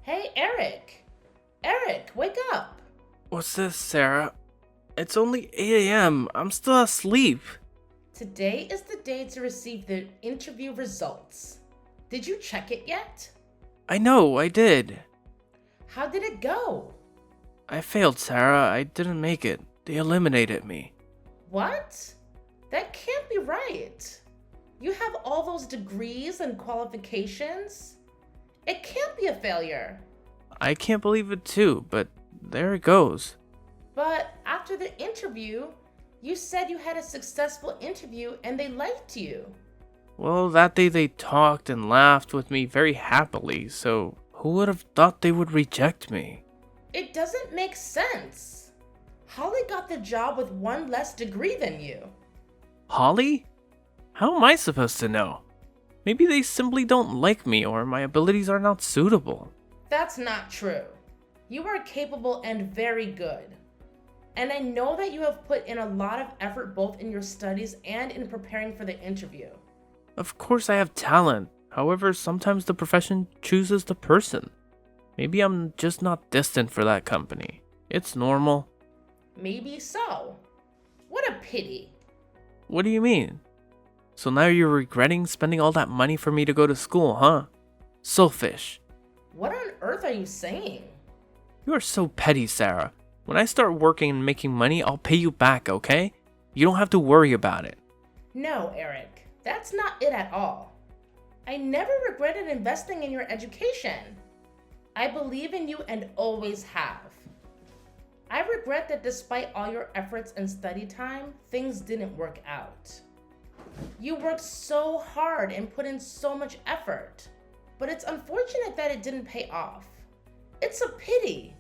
Hey, Eric! Eric, wake up! What's this, Sarah? It's only 8 a.m. I'm still asleep. Today is the day to receive the interview results. Did you check it yet? I know, I did. How did it go? I failed, Sarah. I didn't make it. They eliminated me. What? That can't be right. You have all those degrees and qualifications. It can't be a failure. I can't believe it too, but there it goes. But after the interview, you said you had a successful interview and they liked you. Well, that day they talked and laughed with me very happily, so who would have thought they would reject me? It doesn't make sense. Holly got the job with one less degree than you. Holly? How am I supposed to know? Maybe they simply don't like me or my abilities are not suitable. That's not true. You are capable and very good. And I know that you have put in a lot of effort both in your studies and in preparing for the interview. Of course I have talent. However, sometimes the profession chooses the person. Maybe I'm just not destined for that company. It's normal. Maybe so. What a pity. What do you mean? So now you're regretting spending all that money for me to go to school, huh? Selfish. What on earth are you saying? You are so petty, Sarah. When I start working and making money, I'll pay you back, okay? You don't have to worry about it. No, Eric. That's not it at all. I never regretted investing in your education. I believe in you and always have. I regret that despite all your efforts and study time, things didn't work out. You worked so hard and put in so much effort, but it's unfortunate that it didn't pay off. It's a pity.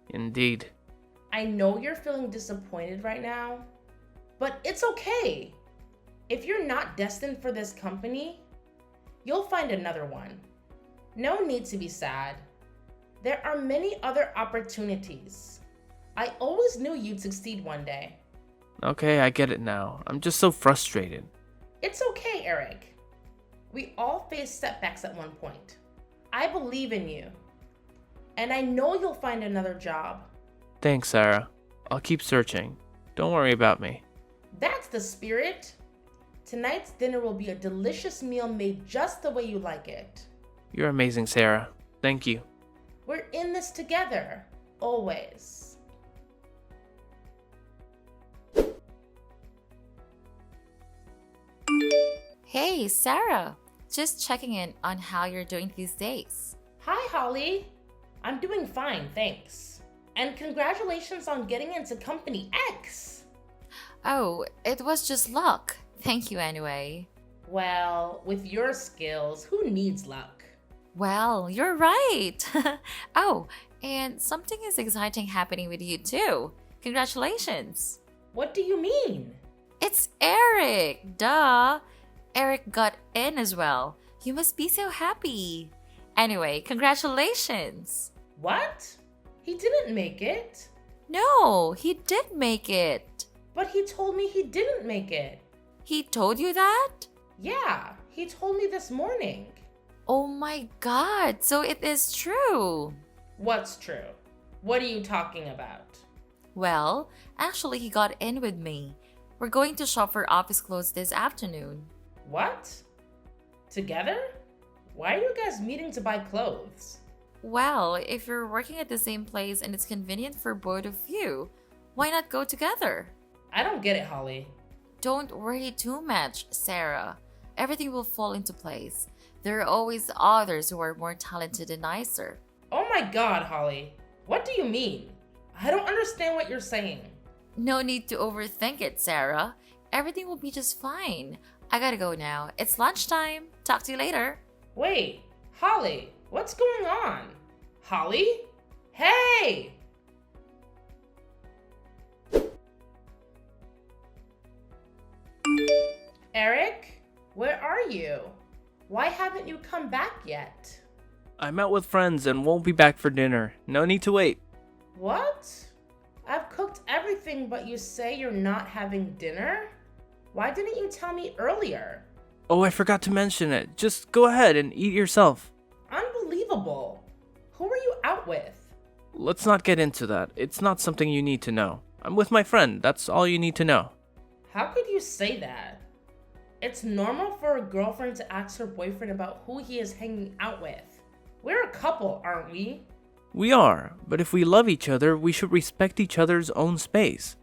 Indeed. I know you're feeling disappointed right now, but it's okay. If you're not destined for this company, you'll find another one. No need to be sad. There are many other opportunities. I always knew you'd succeed one day. Okay, I get it now. I'm just so frustrated. It's okay, Eric. We all face setbacks at one point. I believe in you. And I know you'll find another job. Thanks, Sarah. I'll keep searching. Don't worry about me. That's the spirit. Tonight's dinner will be a delicious meal made just the way you like it. You're amazing, Sarah. Thank you. We're in this together, always. Hey, Sarah. Just checking in on how you're doing these days. Hi, Holly. I'm doing fine, thanks. And congratulations on getting into Company X. Oh, it was just luck. Thank you anyway. Well, with your skills, who needs luck? Well, you're right. Oh, and something is exciting happening with you too. Congratulations. What do you mean? It's Eric. Duh. Eric got in as well. You must be so happy. Anyway, congratulations. What? He didn't make it. No, he did make it. But he told me he didn't make it. He told you that? Yeah, he told me this morning. Oh my god, so it is true. What's true? What are you talking about? Well, actually, he got in with me. We're going to shop for office clothes this afternoon. What? Together? Why are you guys meeting to buy clothes? Well, if you're working at the same place and it's convenient for both of you, why not go together? I don't get it, Holly. Don't worry too much, Sarah. Everything will fall into place. There are always others who are more talented and nicer. Oh my god, Holly. What do you mean? I don't understand what you're saying. No need to overthink it, Sarah. Everything will be just fine. I gotta go now. It's lunchtime. Talk to you later. Wait, Holly, what's going on? Holly? Hey! Eric, where are you? Why haven't you come back yet? I'm out with friends and won't be back for dinner. No need to wait. What? I've cooked everything, but you say you're not having dinner? Why didn't you tell me earlier? Oh, I forgot to mention it. Just go ahead and eat yourself. Unbelievable. unbelievable. Who are you out with? Let's not get into that. It's not something you need to know. I'm with my friend. That's all you need to know. How could you say that? It's normal for a girlfriend to ask her boyfriend about who he is hanging out with. We're a couple, aren't we? We are, but if we love each other, we should respect each other's own space.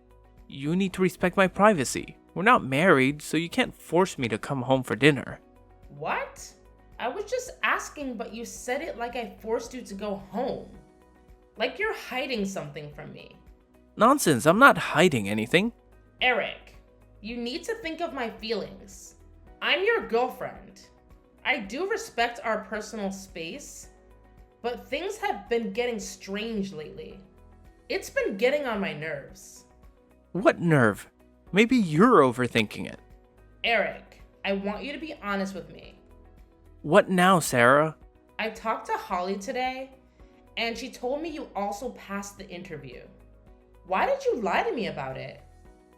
You need to respect my privacy. We're not married, so you can't force me to come home for dinner. What? I was just asking, but you said it like I forced you to go home. Like you're hiding something from me. Nonsense, I'm not hiding anything. Eric, you need to think of my feelings. I'm your girlfriend. I do respect our personal space, but things have been getting strange lately. It's been getting on my nerves. What nerve? Maybe you're overthinking it. Eric, I want you to be honest with me. What now, Sarah? I talked to Holly today, and she told me you also passed the interview. Why did you lie to me about it?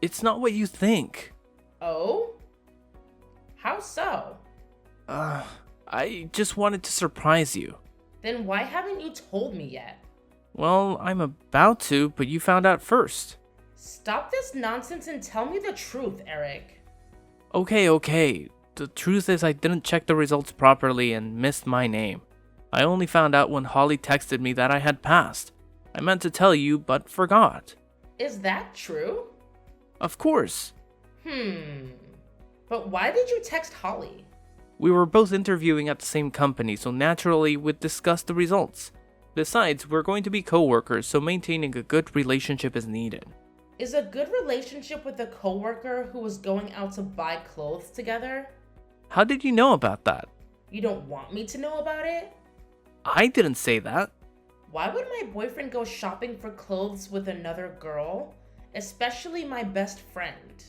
It's not what you think. Oh? How so? I just wanted to surprise you. Then why haven't you told me yet? Well, I'm about to, but you found out first. Stop this nonsense and tell me the truth, Eric. Okay. The truth is I didn't check the results properly and missed my name. I only found out when Holly texted me that I had passed. I meant to tell you, but forgot. Is that true? Of course. But why did you text Holly? We were both interviewing at the same company, so naturally we'd discuss the results. Besides, we're going to be co-workers, so maintaining a good relationship is needed. Is a good relationship with a coworker who is going out to buy clothes together? How did you know about that? You don't want me to know about it? I didn't say that. Why would my boyfriend go shopping for clothes with another girl? Especially my best friend.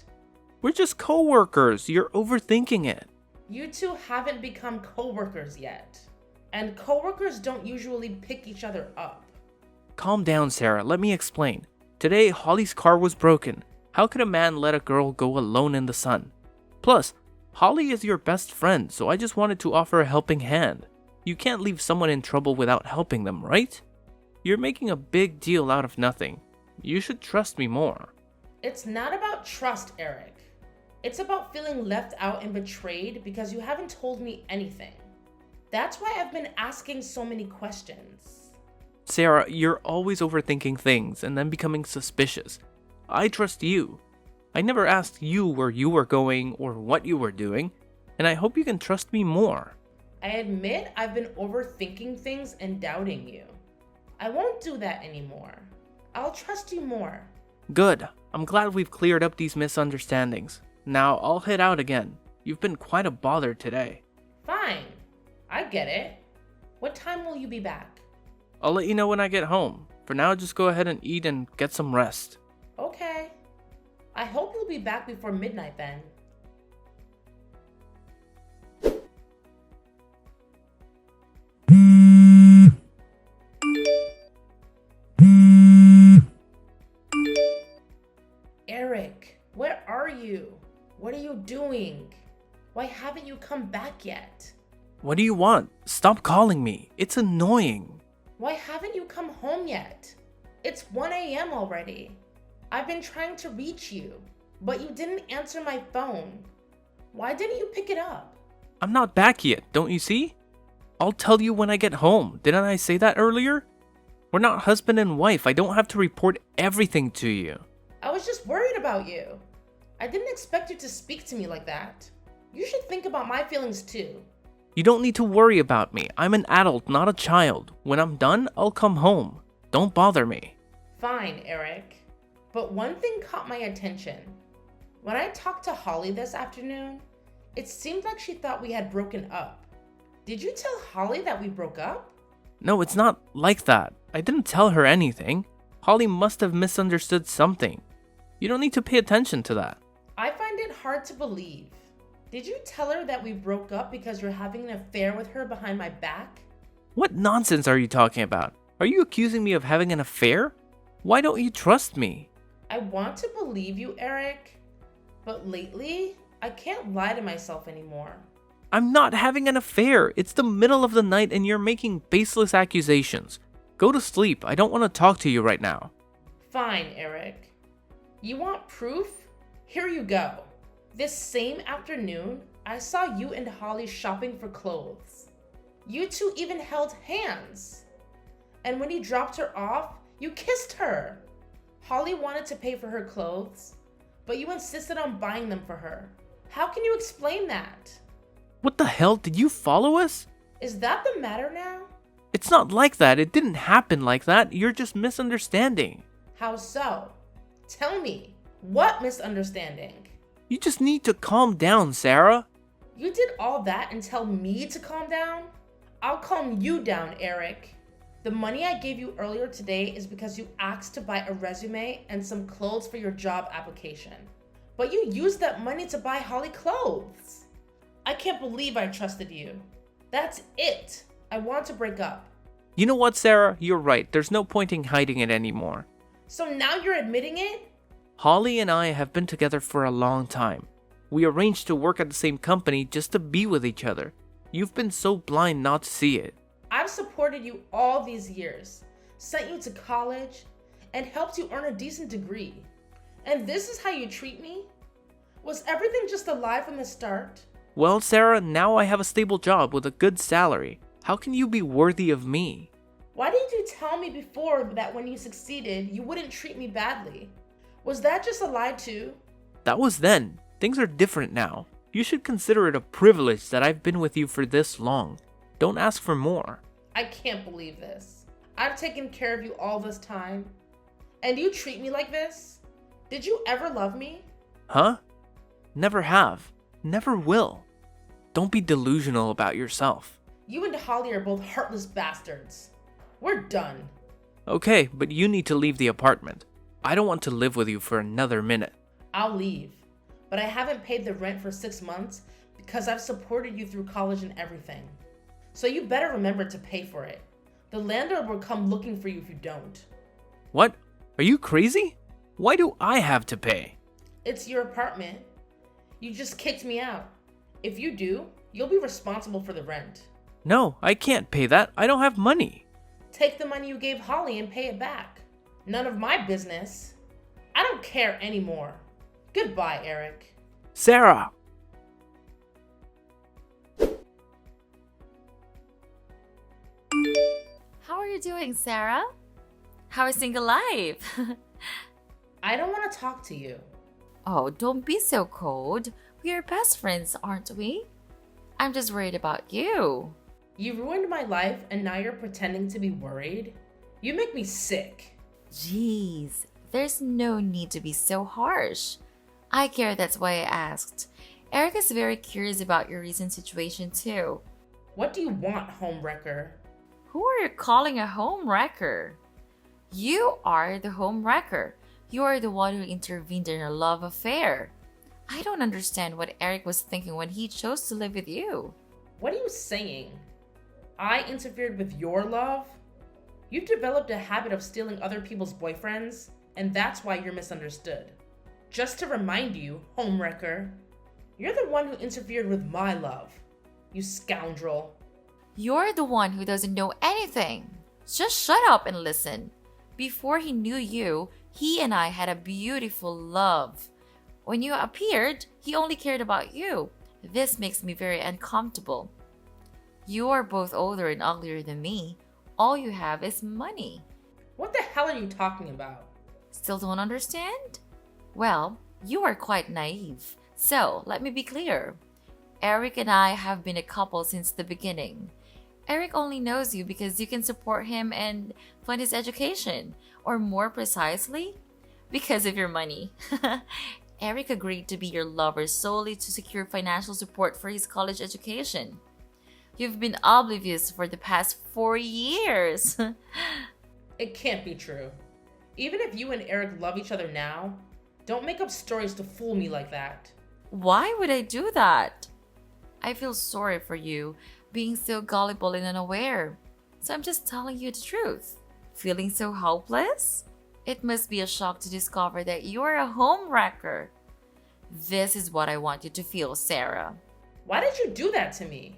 We're just co-workers. You're overthinking it. You two haven't become coworkers yet. And coworkers don't usually pick each other up. Calm down, Sarah. Let me explain. Today, Holly's car was broken. How could a man let a girl go alone in the sun? Plus, Holly is your best friend, so I just wanted to offer a helping hand. You can't leave someone in trouble without helping them, right? You're making a big deal out of nothing. You should trust me more. It's not about trust, Eric. It's about feeling left out and betrayed because you haven't told me anything. That's why I've been asking so many questions. Sarah, you're always overthinking things and then becoming suspicious. I trust you. I never asked you where you were going or what you were doing, and I hope you can trust me more. I admit I've been overthinking things and doubting you. I won't do that anymore. I'll trust you more. Good. I'm glad we've cleared up these misunderstandings. Now I'll head out again. You've been quite a bother today. Fine. I get it. What time will you be back? I'll let you know when I get home. For now, just go ahead and eat and get some rest. Okay. I hope you'll be back before midnight then. Eric, where are you? What are you doing? Why haven't you come back yet? What do you want? Stop calling me. It's annoying. Why haven't you come home yet? It's 1 a.m. already. I've been trying to reach you, but you didn't answer my phone. Why didn't you pick it up? I'm not back yet, don't you see? I'll tell you when I get home. Didn't I say that earlier? We're not husband and wife. I don't have to report everything to you. I was just worried about you. I didn't expect you to speak to me like that. You should think about my feelings too. You don't need to worry about me. I'm an adult, not a child. When I'm done, I'll come home. Don't bother me. Fine, Eric. But one thing caught my attention. When I talked to Holly this afternoon, it seemed like she thought we had broken up. Did you tell Holly that we broke up? No, it's not like that. I didn't tell her anything. Holly must have misunderstood something. You don't need to pay attention to that. I find it hard to believe. Did you tell her that we broke up because you're having an affair with her behind my back? What nonsense are you talking about? Are you accusing me of having an affair? Why don't you trust me? I want to believe you, Eric. But lately, I can't lie to myself anymore. I'm not having an affair. It's the middle of the night and you're making baseless accusations. Go to sleep. I don't want to talk to you right now. Fine, Eric. You want proof? Here you go. This same afternoon, I saw you and Holly shopping for clothes. You two even held hands. And when you dropped her off, you kissed her. Holly wanted to pay for her clothes, but you insisted on buying them for her. How can you explain that? What the hell? Did you follow us? Is that the matter now? It's not like that. It didn't happen like that. You're just misunderstanding. How so? Tell me, what misunderstanding? You just need to calm down, Sarah. You did all that and tell me to calm down? I'll calm you down, Eric. The money I gave you earlier today is because you asked to buy a resume and some clothes for your job application. But you used that money to buy Holly clothes. I can't believe I trusted you. That's it. I want to break up. You know what, Sarah? You're right. There's no point in hiding it anymore. So now you're admitting it? Holly and I have been together for a long time. We arranged to work at the same company just to be with each other. You've been so blind not to see it. I've supported you all these years, sent you to college, and helped you earn a decent degree. And this is how you treat me? Was everything just a lie from the start? Well, Sarah, now I have a stable job with a good salary. How can you be worthy of me? Why didn't you tell me before that when you succeeded, you wouldn't treat me badly? Was that just a lie too? That was then. Things are different now. You should consider it a privilege that I've been with you for this long. Don't ask for more. I can't believe this. I've taken care of you all this time, and you treat me like this? Did you ever love me? Huh? Never have. Never will. Don't be delusional about yourself. You and Holly are both heartless bastards. We're done. Okay, but you need to leave the apartment. I don't want to live with you for another minute. I'll leave, but I haven't paid the rent for 6 months because I've supported you through college and everything. So you better remember to pay for it. The landlord will come looking for you if you don't. What? Are you crazy? Why do I have to pay? It's your apartment. You just kicked me out. If you do, you'll be responsible for the rent. No, I can't pay that. I don't have money. Take the money you gave Holly and pay it back. None of my business. I don't care anymore. Goodbye, Eric. Sarah! How are you doing, Sarah? How is single life? I don't want to talk to you. Oh, don't be so cold. We are best friends, aren't we? I'm just worried about you. You ruined my life and now you're pretending to be worried? You make me sick. Jeez, there's no need to be so harsh. I care, that's why I asked. Eric is very curious about your recent situation too. What do you want, homewrecker? Who are you calling a home wrecker? You are the home wrecker. You are the one who intervened in your love affair. I don't understand what Eric was thinking when he chose to live with you. What are you saying? I interfered with your love? You've developed a habit of stealing other people's boyfriends, and that's why you're misunderstood. Just to remind you, homewrecker, you're the one who interfered with my love. You scoundrel. You're the one who doesn't know anything. Just shut up and listen. Before he knew you, he and I had a beautiful love. When you appeared, he only cared about you. This makes me very uncomfortable. You are both older and uglier than me. All you have is money. What the hell are you talking about? Still don't understand? Well, you are quite naive. So, let me be clear. Eric and I have been a couple since the beginning. Eric only knows you because you can support him and fund his education, or more precisely, because of your money. Eric agreed to be your lover solely to secure financial support for his college education. You've been oblivious for the past 4 years. It can't be true. Even if you and Eric love each other now, don't make up stories to fool me like that. Why would I do that? I feel sorry for you being so gullible and unaware. So I'm just telling you the truth. Feeling so hopeless? It must be a shock to discover that you're a home wrecker. This is what I want you to feel, Sarah. Why did you do that to me?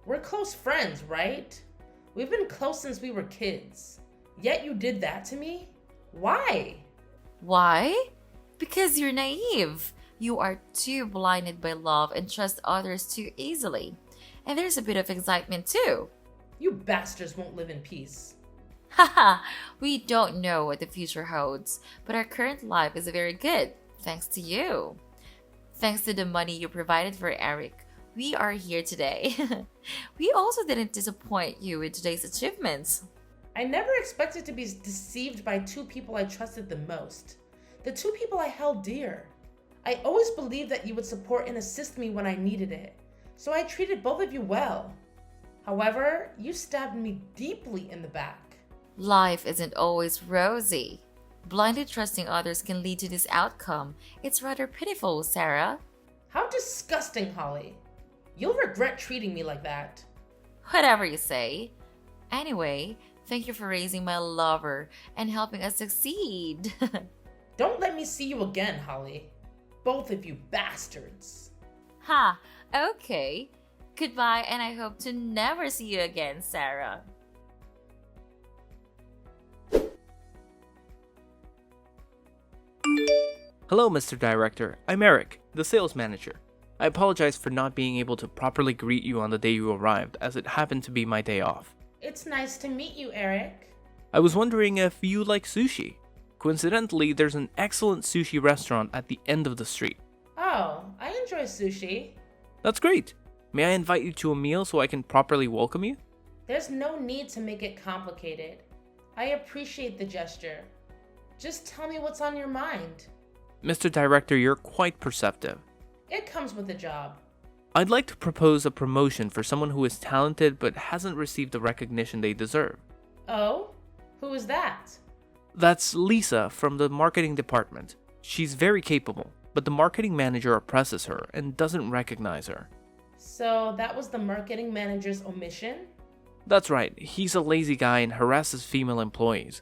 We're close friends, right? We've been close since we were kids. Yet you did that to me? Why? Why? Because you're naive. You are too blinded by love and trust others too easily. And there's a bit of excitement too. You bastards won't live in peace. Haha, we don't know what the future holds, but our current life is very good, thanks to you. Thanks to the money you provided for Eric, we are here today. We also didn't disappoint you with today's achievements. I never expected to be deceived by two people I trusted the most. The two people I held dear. I always believed that you would support and assist me when I needed it, so I treated both of you well. However, you stabbed me deeply in the back. Life isn't always rosy. Blindly trusting others can lead to this outcome. It's rather pitiful, Sarah. How disgusting, Holly. You'll regret treating me like that. Whatever you say. Anyway, thank you for raising my lover and helping us succeed. Don't let me see you again, Holly. Both of you bastards. Ha, okay. Goodbye, and I hope to never see you again, Sarah. Hello, Mr. Director. I'm Eric, the sales manager. I apologize for not being able to properly greet you on the day you arrived, as it happened to be my day off. It's nice to meet you, Eric. I was wondering if you like sushi. Coincidentally, there's an excellent sushi restaurant at the end of the street. Oh, I enjoy sushi. That's great. May I invite you to a meal so I can properly welcome you? There's no need to make it complicated. I appreciate the gesture. Just tell me what's on your mind. Mr. Director, you're quite perceptive. It comes with the job. I'd like to propose a promotion for someone who is talented but hasn't received the recognition they deserve. Oh? Who is that? That's Lisa from the marketing department. She's very capable, but the marketing manager oppresses her and doesn't recognize her. So that was the marketing manager's omission? That's right, he's a lazy guy and harasses female employees.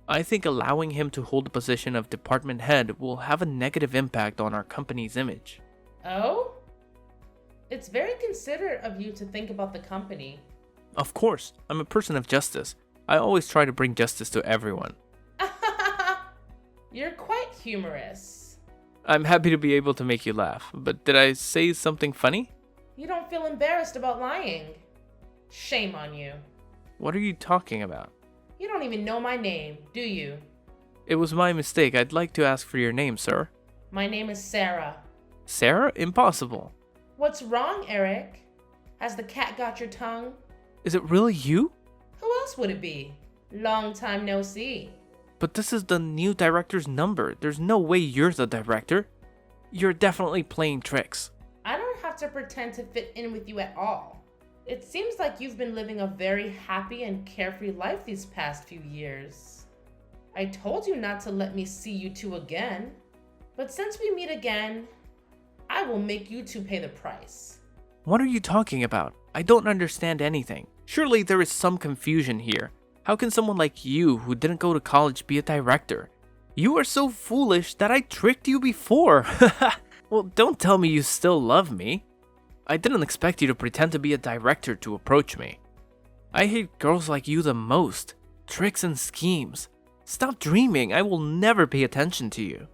I think allowing him to hold the position of department head will have a negative impact on our company's image. Oh? It's very considerate of you to think about the company. Of course, I'm a person of justice. I always try to bring justice to everyone. You're quite humorous. I'm happy to be able to make you laugh, but did I say something funny? You don't feel embarrassed about lying. Shame on you. What are you talking about? You don't even know my name, do you? It was my mistake. I'd like to ask for your name, sir. My name is Sarah. Sarah? Impossible. What's wrong, Eric? Has the cat got your tongue? Is it really you? Who else would it be? Long time no see. But this is the new director's number. There's no way you're the director. You're definitely playing tricks. I don't have to pretend to fit in with you at all. It seems like you've been living a very happy and carefree life these past few years. I told you not to let me see you two again. But since we meet again, I will make you two pay the price. What are you talking about? I don't understand anything. Surely there is some confusion here. How can someone like you, who didn't go to college, be a director? You are so foolish that I tricked you before. Well, don't tell me you still love me. I didn't expect you to pretend to be a director to approach me. I hate girls like you the most. Tricks and schemes. Stop dreaming. I will never pay attention to you.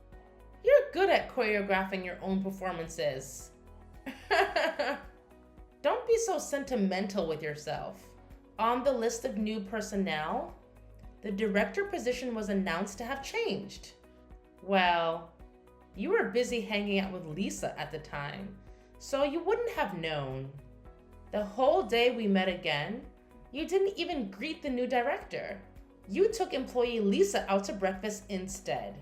You're good at choreographing your own performances. Don't be so sentimental with yourself. On the list of new personnel, the director position was announced to have changed. Well, you were busy hanging out with Lisa at the time, so you wouldn't have known. The whole day we met again, you didn't even greet the new director. You took employee Lisa out to breakfast instead.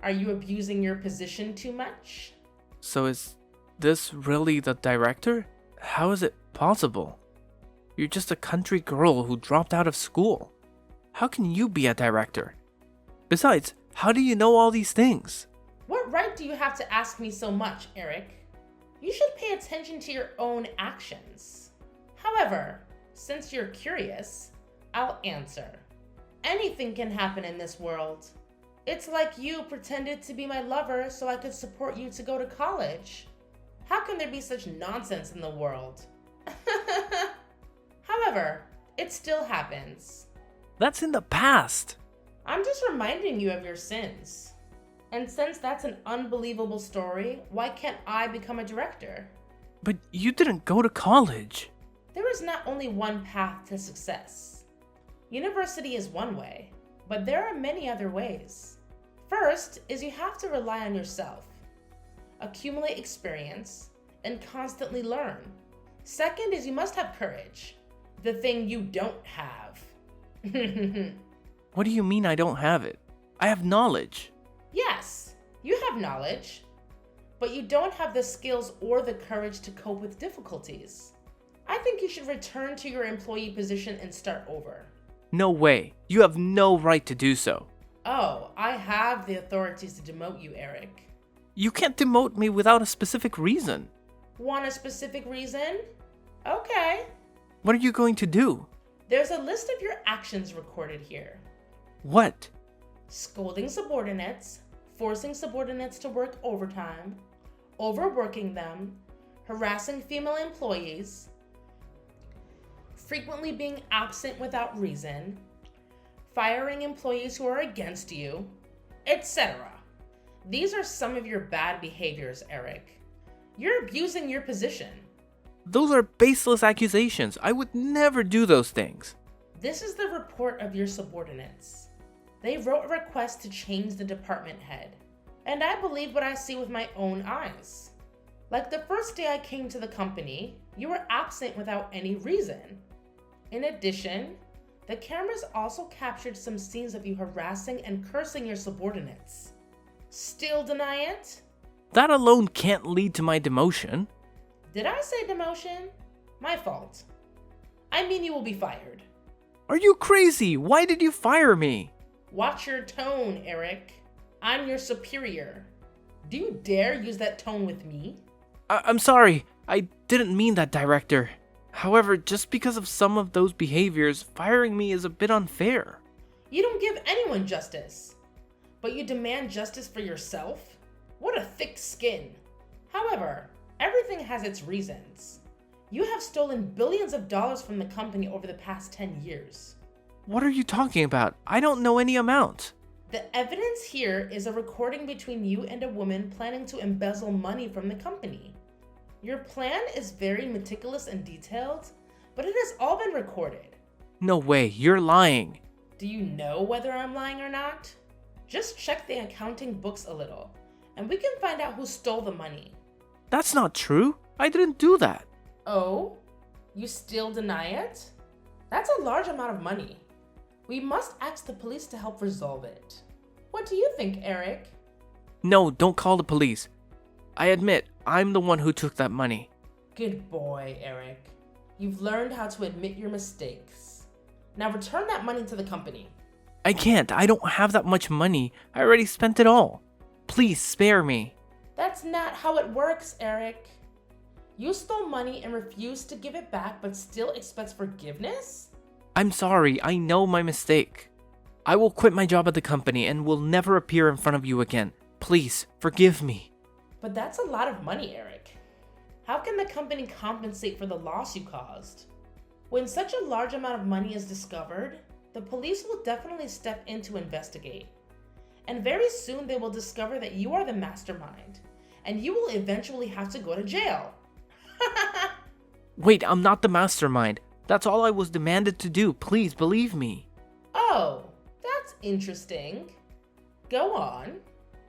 Are you abusing your position too much? So is this really the director? How is it possible? You're just a country girl who dropped out of school. How can you be a director? Besides, how do you know all these things? What right do you have to ask me so much, Eric? You should pay attention to your own actions. However, since you're curious, I'll answer. Anything can happen in this world. It's like you pretended to be my lover so I could support you to go to college. How can there be such nonsense in the world? However, it still happens. That's in the past. I'm just reminding you of your sins. And since that's an unbelievable story, why can't I become a director? But you didn't go to college. There is not only one path to success. University is one way, but there are many other ways. First is you have to rely on yourself, accumulate experience, and constantly learn. Second is you must have courage, the thing you don't have. What do you mean I don't have it? I have knowledge. Yes, you have knowledge, but you don't have the skills or the courage to cope with difficulties. I think you should return to your employee position and start over. No way. You have no right to do so. Oh, I have the authorities to demote you, Eric. You can't demote me without a specific reason. Want a specific reason? Okay. What are you going to do? There's a list of your actions recorded here. What? Scolding subordinates, forcing subordinates to work overtime, overworking them, harassing female employees, frequently being absent without reason, firing employees who are against you, etc. These are some of your bad behaviors, Eric. You're abusing your position. Those are baseless accusations. I would never do those things. This is the report of your subordinates. They wrote a request to change the department head, and I believe what I see with my own eyes. Like the first day I came to the company, you were absent without any reason. In addition, the cameras also captured some scenes of you harassing and cursing your subordinates. Still deny it? That alone can't lead to my demotion. Did I say demotion? My fault. I mean you will be fired. Are you crazy? Why did you fire me? Watch your tone, Eric. I'm your superior. Do you dare use that tone with me? I'm sorry. I didn't mean that, Director. However, just because of some of those behaviors, firing me is a bit unfair. You don't give anyone justice, but you demand justice for yourself? What a thick skin. However, everything has its reasons. You have stolen billions of dollars from the company over the past 10 years. What are you talking about? I don't know any amount. The evidence here is a recording between you and a woman planning to embezzle money from the company. Your plan is very meticulous and detailed, but it has all been recorded. No way, you're lying. Do you know whether I'm lying or not? Just check the accounting books a little, and we can find out who stole the money. That's not true. I didn't do that. Oh? You still deny it? That's a large amount of money. We must ask the police to help resolve it. What do you think, Eric? No, don't call the police. I admit, I'm the one who took that money. Good boy, Eric. You've learned how to admit your mistakes. Now return that money to the company. I can't. I don't have that much money. I already spent it all. Please spare me. That's not how it works, Eric. You stole money and refused to give it back but still expects forgiveness? I'm sorry. I know my mistake. I will quit my job at the company and will never appear in front of you again. Please, forgive me. But that's a lot of money, Eric. How can the company compensate for the loss you caused? When such a large amount of money is discovered, the police will definitely step in to investigate. And very soon they will discover that you are the mastermind, and you will eventually have to go to jail. Wait, I'm not the mastermind. That's all I was demanded to do. Please believe me. Oh, that's interesting. Go on.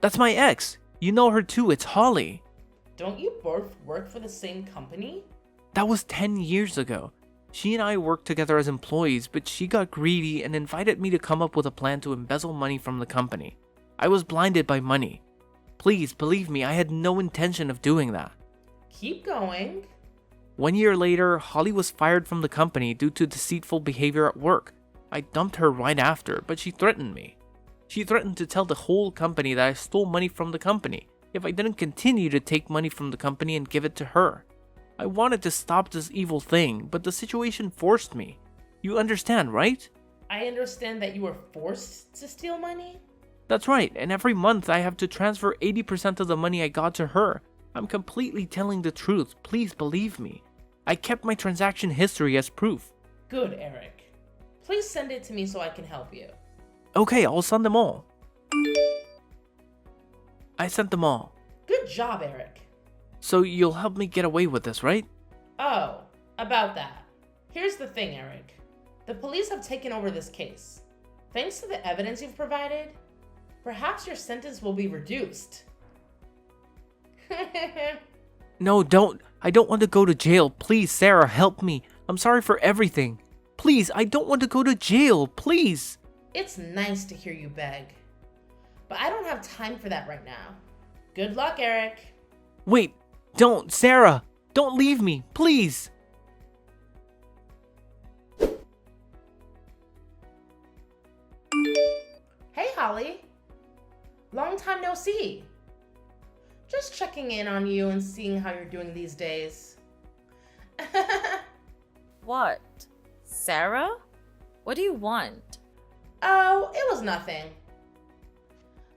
That's my ex. You know her too. It's Holly. Don't you both work for the same company? That was 10 years ago. She and I worked together as employees, but she got greedy and invited me to come up with a plan to embezzle money from the company. I was blinded by money. Please believe me, I had no intention of doing that. Keep going. 1 year later, Holly was fired from the company due to deceitful behavior at work. I dumped her right after, but she threatened me. She threatened to tell the whole company that I stole money from the company if I didn't continue to take money from the company and give it to her. I wanted to stop this evil thing, but the situation forced me. You understand, right? I understand that you were forced to steal money? That's right, and every month I have to transfer 80% of the money I got to her. I'm completely telling the truth. Please believe me. I kept my transaction history as proof. Good, Eric. Please send it to me so I can help you. Okay, I'll send them all. I sent them all. Good job, Eric. So you'll help me get away with this, right? Oh, about that. Here's the thing, Eric. The police have taken over this case. Thanks to the evidence you've provided, perhaps your sentence will be reduced. No, don't. I don't want to go to jail. Please, Sarah, help me. I'm sorry for everything. Please, I don't want to go to jail. Please. It's nice to hear you beg, but I don't have time for that right now. Good luck, Eric. Wait, don't, Sarah. Don't leave me, please. Hey, Holly. Long time no see. Just checking in on you and seeing how you're doing these days. What? Sarah? What do you want? Oh, it was nothing.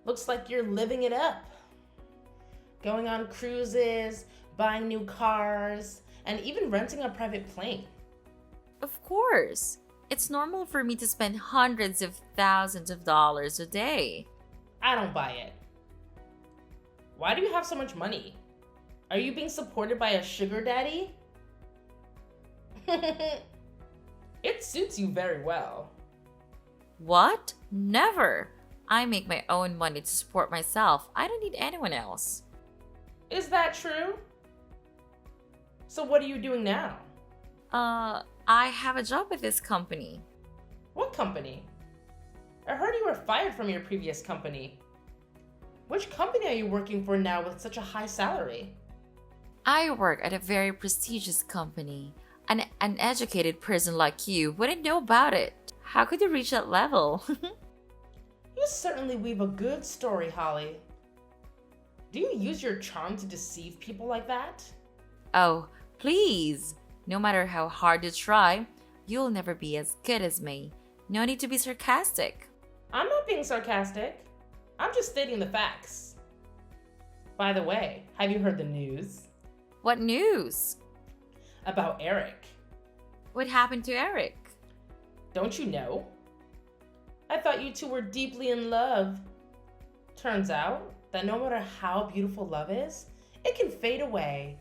Looks like you're living it up. Going on cruises, buying new cars, and even renting a private plane. Of course. It's normal for me to spend hundreds of thousands of dollars a day. I don't buy it. Why do you have so much money? Are you being supported by a sugar daddy? It suits you very well. What? Never. I make my own money to support myself. I don't need anyone else. Is that true? So what are you doing now? I have a job with this company. What company? I heard you were fired from your previous company. Which company are you working for now with such a high salary? I work at a very prestigious company. An uneducated person like you wouldn't know about it. How could you reach that level? You certainly weave a good story, Holly. Do you use your charm to deceive people like that? Oh, please. No matter how hard you try, you'll never be as good as me. No need to be sarcastic. I'm not being sarcastic. I'm just stating the facts. By the way, have you heard the news? What news? About Eric. What happened to Eric? Don't you know? I thought you two were deeply in love. Turns out that no matter how beautiful love is, it can fade away.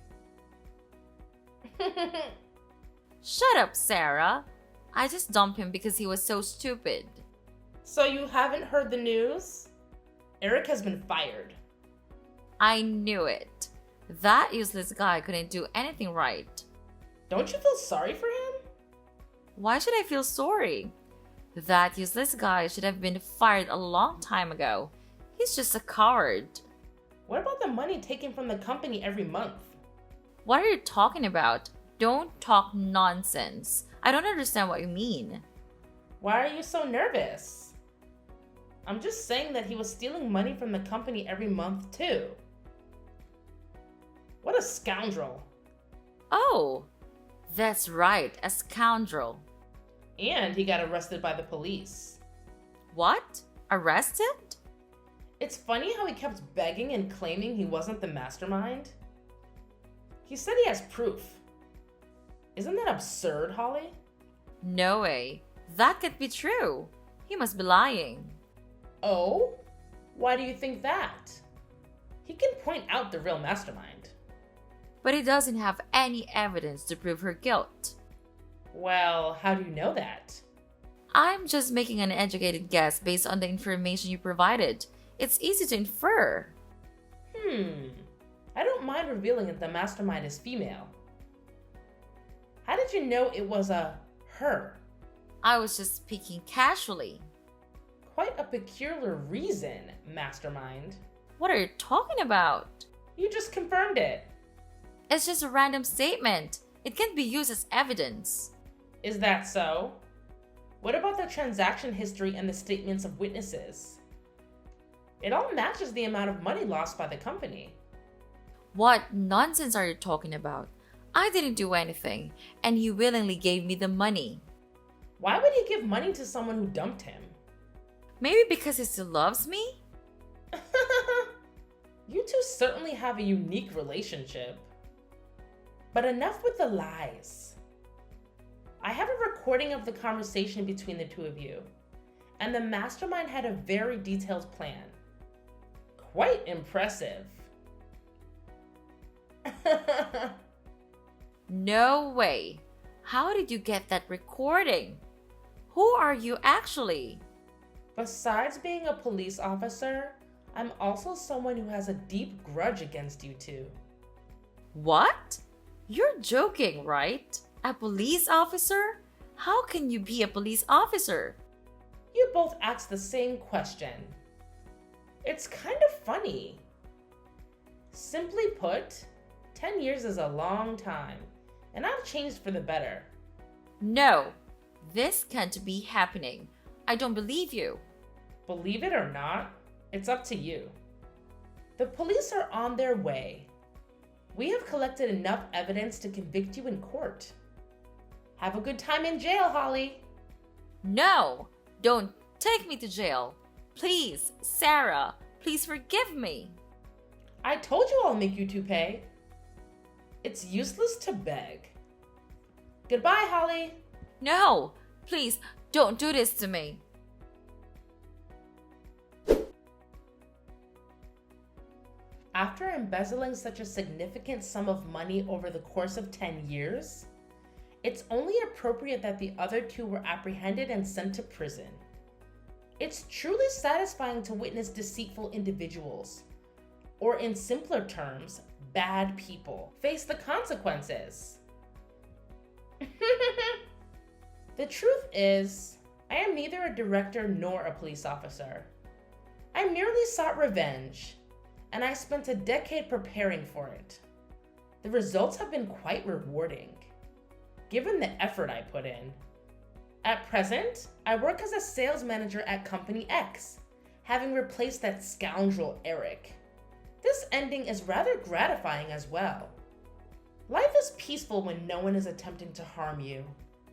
Shut up, Sarah. I just dumped him because he was so stupid. So you haven't heard the news? Eric has been fired. I knew it. That useless guy couldn't do anything right. Don't you feel sorry for him? Why should I feel sorry? That useless guy should have been fired a long time ago. He's just a coward. What about the money taken from the company every month? What are you talking about? Don't talk nonsense. I don't understand what you mean. Why are you so nervous? I'm just saying that he was stealing money from the company every month too. What a scoundrel. Oh, that's right, a scoundrel. And he got arrested by the police. What? Arrested? It's funny how he kept begging and claiming he wasn't the mastermind. He said he has proof. Isn't that absurd, Holly? No way. That can't be true. He must be lying. Oh? Why do you think that? He can point out the real mastermind. But he doesn't have any evidence to prove her guilt. Well, how do you know that? I'm just making an educated guess based on the information you provided. It's easy to infer. I don't mind revealing that the mastermind is female. How did you know it was a her? I was just speaking casually. Quite a peculiar reason, mastermind. What are you talking about? You just confirmed it. It's just a random statement. It can't be used as evidence. Is that so? What about the transaction history and the statements of witnesses? It all matches the amount of money lost by the company. What nonsense are you talking about? I didn't do anything, and he willingly gave me the money. Why would he give money to someone who dumped him? Maybe because he still loves me? You two certainly have a unique relationship. But enough with the lies. I have a recording of the conversation between the two of you, and the mastermind had a very detailed plan. Quite impressive. No way. How did you get that recording? Who are you actually? Besides being a police officer, I'm also someone who has a deep grudge against you two. What? You're joking, right? A police officer? How can you be a police officer? You both asked the same question. It's kind of funny. Simply put, 10 years is a long time, and I've changed for the better. No, this can't be happening. I don't believe you. Believe it or not, it's up to you. The police are on their way. We have collected enough evidence to convict you in court. Have a good time in jail, Holly. No, don't take me to jail. Please, Sarah, please forgive me. I told you I'll make you two pay. It's useless to beg. Goodbye, Holly. No, please don't do this to me. After embezzling such a significant sum of money over the course of 10 years, it's only appropriate that the other two were apprehended and sent to prison. It's truly satisfying to witness deceitful individuals, or in simpler terms, bad people, face the consequences. The truth is, I am neither a director nor a police officer. I merely sought revenge, and I spent a decade preparing for it. The results have been quite rewarding, given the effort I put in. At present, I work as a sales manager at Company X, having replaced that scoundrel Eric. This ending is rather gratifying as well. Life is peaceful when no one is attempting to harm you.